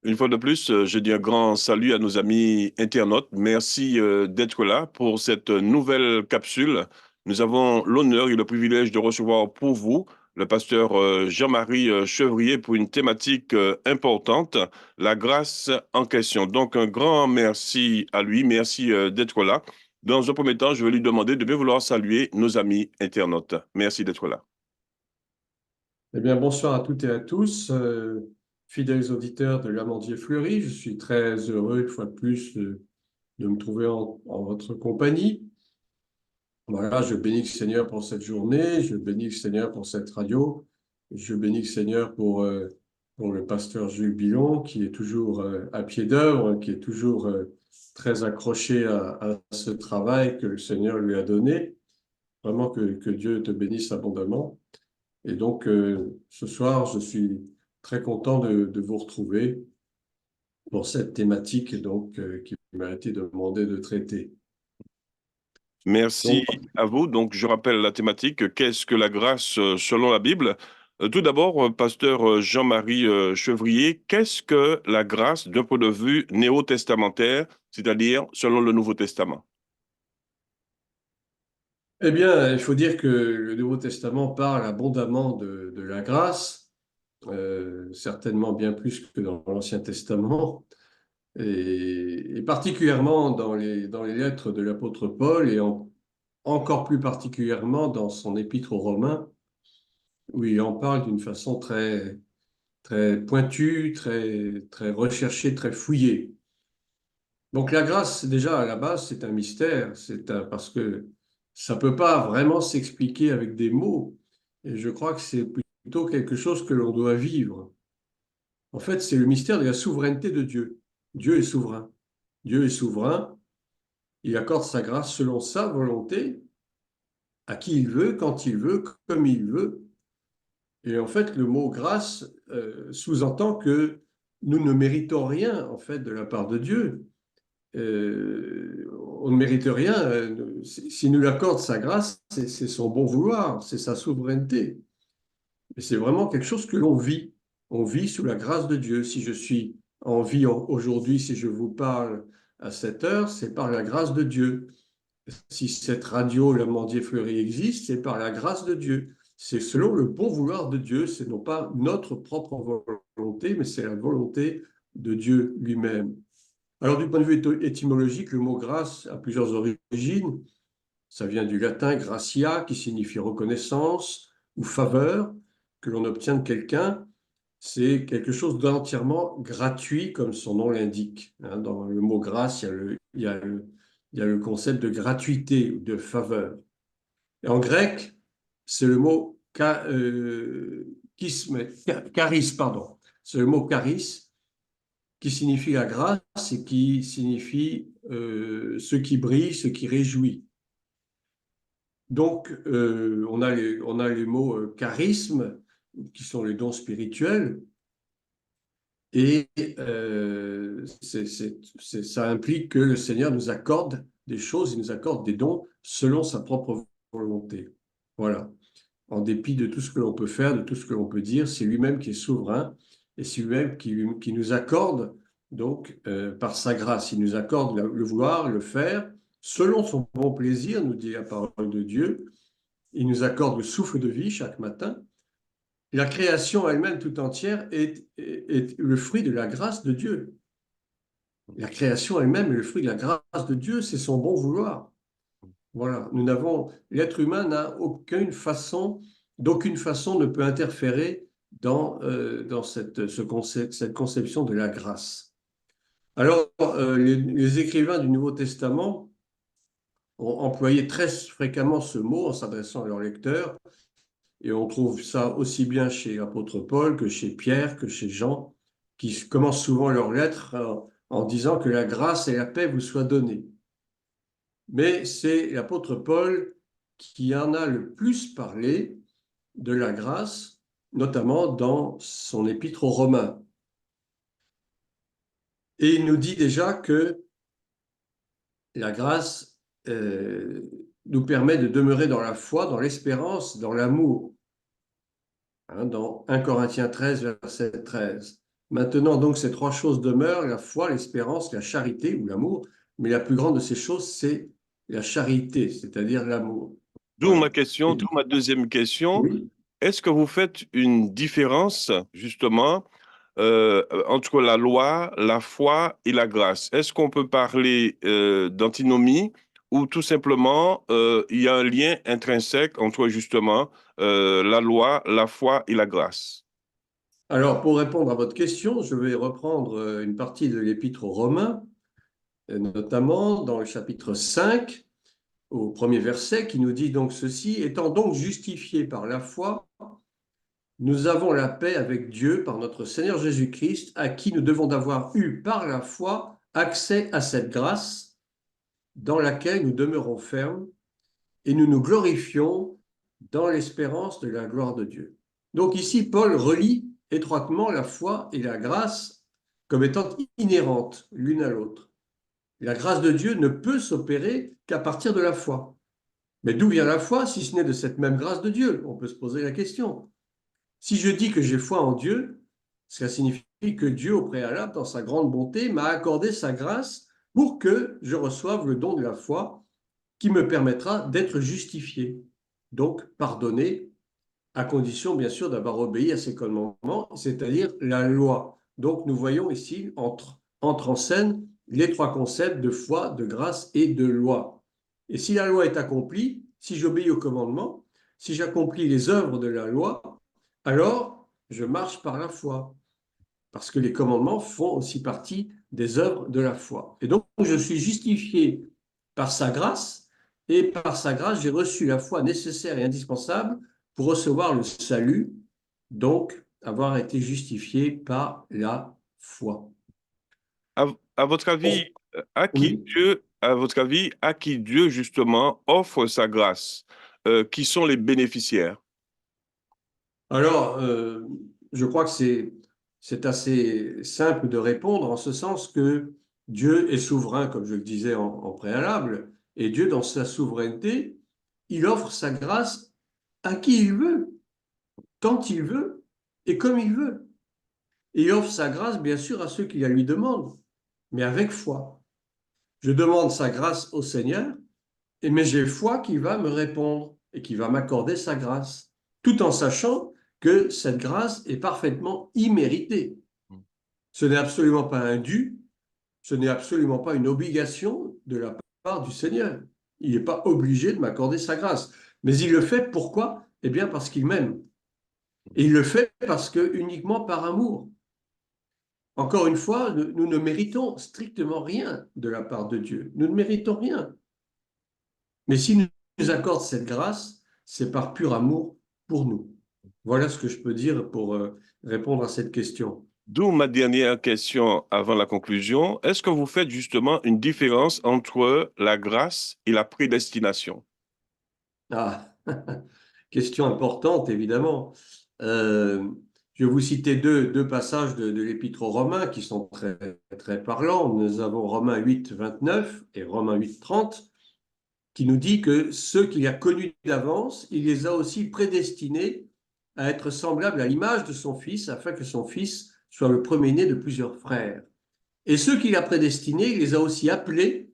Une fois de plus, je dis un grand salut à nos amis internautes. Merci d'être là pour cette nouvelle capsule. Nous avons l'honneur et le privilège de recevoir pour vous le pasteur Jean-Marie Chevrier pour une thématique importante, la grâce en question. Donc, un grand merci à lui. Merci d'être là. Dans un premier temps, je vais lui demander de bien vouloir saluer nos amis internautes. Merci d'être là. Eh bien, bonsoir à toutes et à tous, fidèles auditeurs de l'Amandier Fleuri. Je suis très heureux, une fois de plus, de me trouver en votre compagnie. Voilà, je bénis le Seigneur pour cette journée, je bénis le Seigneur pour cette radio, je bénis le Seigneur pour le pasteur Jules Billon, qui est toujours à pied d'œuvre, qui est toujours très accroché à ce travail que le Seigneur lui a donné. Vraiment que Dieu te bénisse abondamment. Et donc, ce soir, je suis très content de vous retrouver pour cette thématique donc, qui m'a été demandé de traiter. Merci Donc, à vous. Donc, je rappelle la thématique. Qu'est-ce que la grâce selon la Bible? Tout d'abord, pasteur Jean-Marie Chevrier, qu'est-ce que la grâce d'un point de vue néo-testamentaire, c'est-à-dire selon le Nouveau Testament? eh bien, il faut dire que le Nouveau Testament parle abondamment de la grâce, certainement bien plus que dans l'Ancien Testament, et particulièrement dans les lettres de l'apôtre Paul, et encore plus particulièrement dans son épître aux Romains, où il en parle d'une façon très pointue, très recherchée, très fouillée. Donc la grâce, déjà à la base, c'est un mystère, parce que ça peut pas vraiment s'expliquer avec des mots. Et je crois que c'est plutôt quelque chose que l'on doit vivre. En fait, c'est le mystère de la souveraineté de Dieu. Dieu est souverain. Dieu est souverain. Il accorde sa grâce selon sa volonté, à qui il veut, quand il veut, comme il veut. Et en fait, le mot grâce sous-entend que nous ne méritons rien, en fait, de la part de Dieu. On ne mérite rien. S'il nous accorde sa grâce, c'est son bon vouloir, c'est sa souveraineté. Et c'est vraiment quelque chose que l'on vit. On vit sous la grâce de Dieu. Si je suis en vie aujourd'hui, si je vous parle à cette heure, c'est par la grâce de Dieu. Si cette radio, le Mandier Fleuri, existe, c'est par la grâce de Dieu. C'est selon le bon vouloir de Dieu. C'est non pas notre propre volonté, mais c'est la volonté de Dieu lui-même. Alors, du point de vue étymologique, le mot grâce a plusieurs origines. Ça vient du latin gratia, qui signifie reconnaissance ou faveur que l'on obtient de quelqu'un. C'est quelque chose d'entièrement gratuit, comme son nom l'indique. Dans le mot grâce, il y a le concept de gratuité ou de faveur. Et en grec, c'est le mot charis, pardon. C'est le mot charis qui signifie la grâce et qui signifie ce qui brille, ce qui réjouit. Donc, on a les mots charisme, qui sont les dons spirituels, et ça implique que le Seigneur nous accorde des choses, il nous accorde des dons selon sa propre volonté. Voilà. En dépit de tout ce que l'on peut faire, de tout ce que l'on peut dire, c'est lui-même qui est souverain et c'est lui-même qui nous accorde, donc, par sa grâce. Il nous accorde le vouloir, le faire, selon son bon plaisir, nous dit la parole de Dieu. Il nous accorde le souffle de vie chaque matin. La création elle-même tout entière est le fruit de la grâce de Dieu. La création elle-même est le fruit de la grâce de Dieu, c'est son bon vouloir. Voilà, l'être humain n'a d'aucune façon ne peut interférer dans cette conception de la grâce. Alors, les écrivains du Nouveau Testament ont employé très fréquemment ce mot en s'adressant à leurs lecteurs, et on trouve ça aussi bien chez l'apôtre Paul que chez Pierre, que chez Jean, qui commencent souvent leurs lettres en disant que la grâce et la paix vous soient données. Mais c'est l'apôtre Paul qui en a le plus parlé de la grâce, notamment dans son épître aux Romains. Et il nous dit déjà que la grâce nous permet de demeurer dans la foi, dans l'espérance, dans l'amour. Dans 1 Corinthiens 13, verset 13. Maintenant, donc, ces trois choses demeurent, la foi, l'espérance, la charité ou l'amour. Mais la plus grande de ces choses, c'est la charité, c'est-à-dire l'amour. D'où ma Voilà. question, Et- d'où ma deuxième question. oui. Est-ce que vous faites une différence, justement, entre la loi, la foi et la grâce? Est-ce qu'on peut parler d'antinomie ou tout simplement il y a un lien intrinsèque entre, justement, la loi, la foi et la grâce? Alors, pour répondre à votre question, je vais reprendre une partie de l'Épître aux Romains, notamment dans le chapitre 5, au premier verset, qui nous dit donc ceci, étant donc justifiés par la foi, nous avons la paix avec Dieu par notre Seigneur Jésus-Christ, à qui nous devons d'avoir eu par la foi accès à cette grâce dans laquelle nous demeurons fermes et nous nous glorifions dans l'espérance de la gloire de Dieu. Donc ici, Paul relie étroitement la foi et la grâce comme étant inhérentes l'une à l'autre. La grâce de Dieu ne peut s'opérer qu'à partir de la foi. Mais d'où vient la foi si ce n'est de cette même grâce de Dieu? On peut se poser la question. Si je dis que j'ai foi en Dieu, cela signifie que Dieu, au préalable, dans sa grande bonté, m'a accordé sa grâce pour que je reçoive le don de la foi qui me permettra d'être justifié, donc pardonné, à condition bien sûr d'avoir obéi à ses commandements, c'est-à-dire la loi. Donc nous voyons ici entre en scène les trois concepts de foi, de grâce et de loi. Et si la loi est accomplie, si j'obéis aux commandements, si j'accomplis les œuvres de la loi, alors je marche par la foi, parce que les commandements font aussi partie des œuvres de la foi. Et donc je suis justifié par sa grâce, et par sa grâce, j'ai reçu la foi nécessaire et indispensable pour recevoir le salut, donc avoir été justifié par la foi. À votre avis, Bon, oui. à qui Dieu, justement, offre sa grâce? Qui sont les bénéficiaires? Alors, je crois que c'est assez simple de répondre en ce sens que Dieu est souverain, comme je le disais en préalable, et Dieu, dans sa souveraineté, il offre sa grâce à qui il veut, quand il veut et comme il veut. Et il offre sa grâce, bien sûr, à ceux qui la lui demandent, mais avec foi. Je demande sa grâce au Seigneur, mais j'ai foi qu'il va me répondre et qu'il va m'accorder sa grâce, tout en sachant que cette grâce est parfaitement imméritée. Ce n'est absolument pas un dû, ce n'est absolument pas une obligation de la part du Seigneur. Il n'est pas obligé de m'accorder sa grâce. Mais il le fait pourquoi? Eh bien parce qu'il m'aime. Et il le fait parce que uniquement par amour. Encore une fois, nous ne méritons strictement rien de la part de Dieu. Nous ne méritons rien. Mais s'il nous accorde cette grâce, c'est par pur amour pour nous. Voilà ce que je peux dire pour répondre à cette question. D'où ma dernière question avant la conclusion. Est-ce que vous faites justement une différence entre la grâce et la prédestination? Ah, question importante, évidemment. Euh, je vais vous citer deux passages de l'Épître aux Romains qui sont très, très parlants. Nous avons Romains 8, 29 et Romains 8, 30, qui nous dit que ceux qu'il a connus d'avance, il les a aussi prédestinés à être semblables à l'image de son Fils, afin que son Fils soit le premier-né de plusieurs frères. Et ceux qu'il a prédestinés, il les a aussi appelés,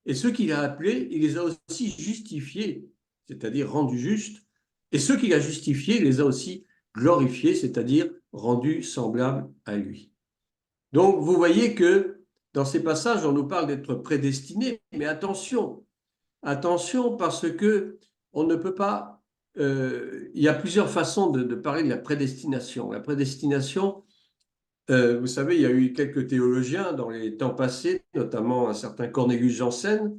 et ceux qu'il a appelés, il les a aussi justifiés, c'est-à-dire rendus justes, et ceux qu'il a justifiés, il les a aussi glorifiés, c'est-à-dire rendus semblables à lui. Donc vous voyez que dans ces passages, on nous parle d'être prédestinés, mais attention, attention parce que on ne peut pas. Il y a plusieurs façons de parler de la prédestination. La prédestination, vous savez, il y a eu quelques théologiens dans les temps passés, notamment un certain Cornelius Janssen,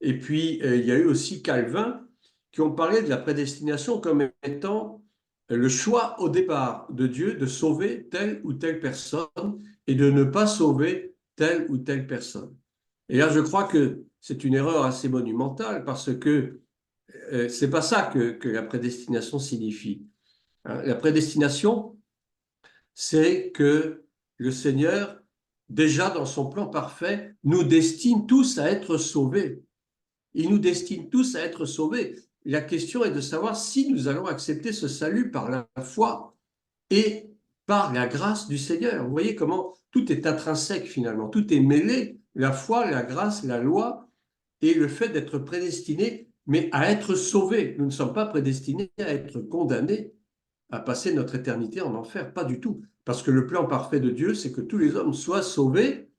et puis il y a eu aussi Calvin, qui ont parlé de la prédestination comme étant le choix au départ de Dieu de sauver telle ou telle personne et de ne pas sauver telle ou telle personne. Et là, je crois que c'est une erreur assez monumentale parce que c'est pas ça que la prédestination signifie. Hein. La prédestination, c'est que le Seigneur, déjà dans son plan parfait, nous destine tous à être sauvés. Il nous destine tous à être sauvés. La question est de savoir si nous allons accepter ce salut par la foi et par la grâce du Seigneur. Vous voyez comment tout est intrinsèque finalement, tout est mêlé, la foi, la grâce, la loi et le fait d'être prédestiné, mais à être sauvé. Nous ne sommes pas prédestinés à être condamnés, à passer notre éternité en enfer, pas du tout. Parce que le plan parfait de Dieu, c'est que tous les hommes soient sauvés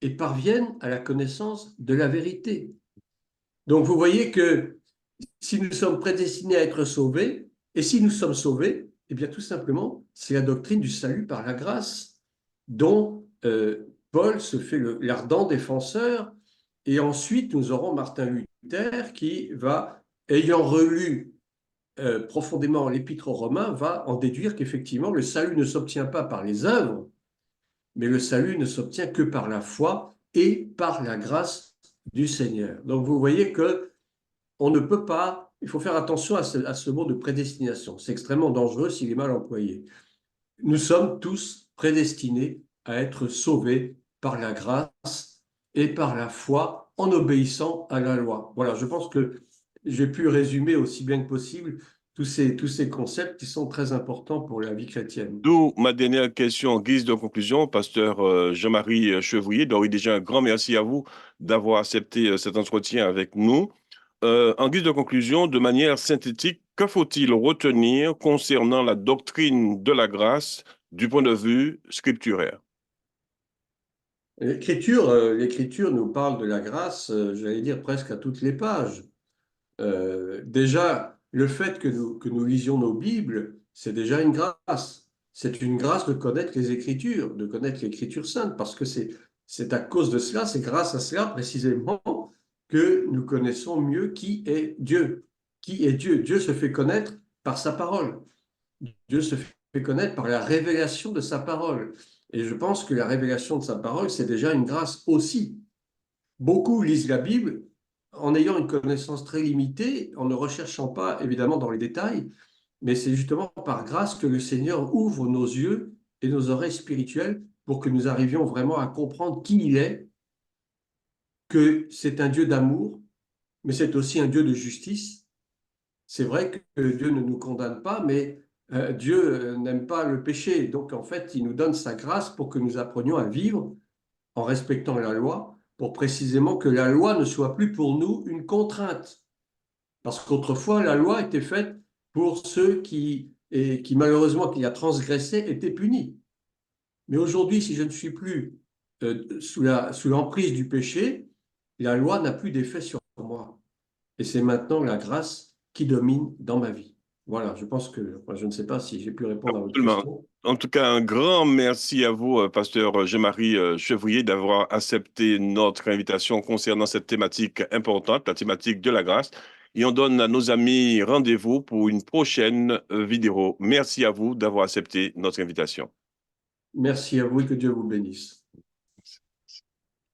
et parviennent à la connaissance de la vérité. Donc vous voyez que si nous sommes prédestinés à être sauvés, et si nous sommes sauvés, eh bien tout simplement, c'est la doctrine du salut par la grâce, dont Paul se fait l'ardent défenseur, et ensuite nous aurons Martin Luther qui va, ayant relu profondément l'Épître aux Romains, va en déduire qu'effectivement le salut ne s'obtient pas par les œuvres, mais le salut ne s'obtient que par la foi et par la grâce du Seigneur. Donc vous voyez que on ne peut pas, il faut faire attention à ce mot de prédestination. C'est extrêmement dangereux s'il est mal employé. Nous sommes tous prédestinés à être sauvés par la grâce et par la foi en obéissant à la loi. Voilà, je pense que j'ai pu résumer aussi bien que possible tous ces concepts qui sont très importants pour la vie chrétienne. D'où ma dernière question en guise de conclusion, pasteur Jean-Marie Chevrier. Donc, oui, déjà, un grand merci à vous d'avoir accepté cet entretien avec nous. En guise de conclusion, de manière synthétique, que faut-il retenir concernant la doctrine de la grâce du point de vue scripturaire? L'Écriture nous parle de la grâce, j'allais dire presque à toutes les pages. Déjà, le fait que nous lisions nos Bibles, c'est déjà une grâce. C'est une grâce de connaître les Écritures, de connaître l'Écriture sainte, parce que c'est à cause de cela, c'est grâce à cela précisément que nous connaissons mieux qui est Dieu. Qui est Dieu? Dieu se fait connaître par sa parole. Dieu se fait connaître par la révélation de sa parole. Et je pense que la révélation de sa parole, c'est déjà une grâce aussi. Beaucoup lisent la Bible en ayant une connaissance très limitée, en ne recherchant pas évidemment dans les détails, mais c'est justement par grâce que le Seigneur ouvre nos yeux et nos oreilles spirituelles pour que nous arrivions vraiment à comprendre qui il est, que c'est un Dieu d'amour, mais c'est aussi un Dieu de justice. C'est vrai que Dieu ne nous condamne pas, mais Dieu n'aime pas le péché. Donc en fait, il nous donne sa grâce pour que nous apprenions à vivre en respectant la loi, pour précisément que la loi ne soit plus pour nous une contrainte. Parce qu'autrefois, la loi était faite pour ceux qui malheureusement, qui a transgressé, étaient punis. Mais aujourd'hui, si je ne suis plus sous l'emprise du péché, la loi n'a plus d'effet sur moi. Et c'est maintenant la grâce qui domine dans ma vie. Voilà, je pense que, enfin, je ne sais pas si j'ai pu répondre à votre Absolument. question. En tout cas, un grand merci à vous, pasteur Jean-Marie Chevrier, d'avoir accepté notre invitation concernant cette thématique importante, la thématique de la grâce. Et on donne à nos amis rendez-vous pour une prochaine vidéo. Merci à vous d'avoir accepté notre invitation. Merci à vous et que Dieu vous bénisse.